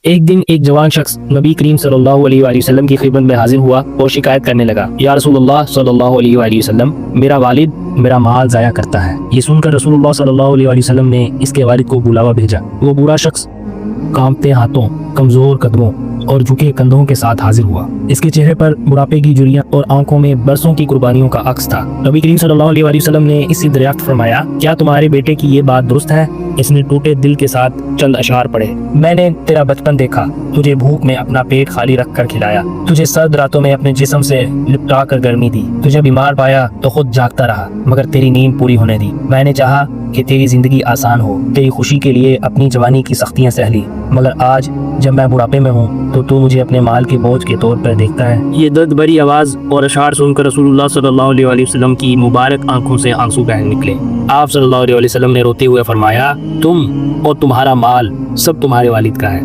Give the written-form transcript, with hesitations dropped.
एक दिन एक जवान शख्स नबी करीम सल्लल्लाहु अलैहि वसल्लम की खिदमत में हाजिर हुआ और शिकायत करने लगा, या रसूलुल्लाह सल्लल्लाहु अलैहि वसल्लम, मेरा वालिद मेरा माल ज़ाया करता है। ये सुनकर रसूलुल्लाह सल्लल्लाहु अलैहि वसल्लम ने इसके वालिद को बुलावा भेजा। वो बूढ़ा शख्स कांपते हाथों, कमजोर कदमों और झुके कंधों के साथ हाजिर हुआ। इसके चेहरे पर बुढ़ापे की झुर्रियां और आंखों में बरसों की कुर्बानियों का अक्स था। नबी करीम सल्लल्लाहु अलैहि वसल्लम ने इससे दरियाफ्त फरमाया, क्या तुम्हारे बेटे की ये बात दुरुस्त है? इसने टूटे दिल के साथ चंद अशार पढ़े। मैंने तेरा बचपन देखा, तुझे भूख में अपना पेट खाली रख कर खिलाया, तुझे सर्द रातों में अपने जिस्म से लिपटा कर गर्मी दी, तुझे बीमार पाया तो खुद जागता रहा मगर तेरी नींद पूरी होने दी। मैंने चाहा कि तेरी जिंदगी आसान हो, तेरी खुशी के लिए अपनी जवानी की सख्तियां सह ली, मगर आज जब मैं बुढ़ापे में हूँ तो तू मुझे अपने माल के बोझ के तौर पर देखता है। ये दर्द भरी आवाज और अशार सुनकर रसूलुल्लाह सल्लल्लाहु अलैहि वसल्लम की मुबारक आंखों से आंसू बह निकले। आप सल्लल्लाहु अलैहि वसल्लम ने रोते हुए फरमाया, तुम और तुम्हारा माल सब तुम्हारे वालिद का है।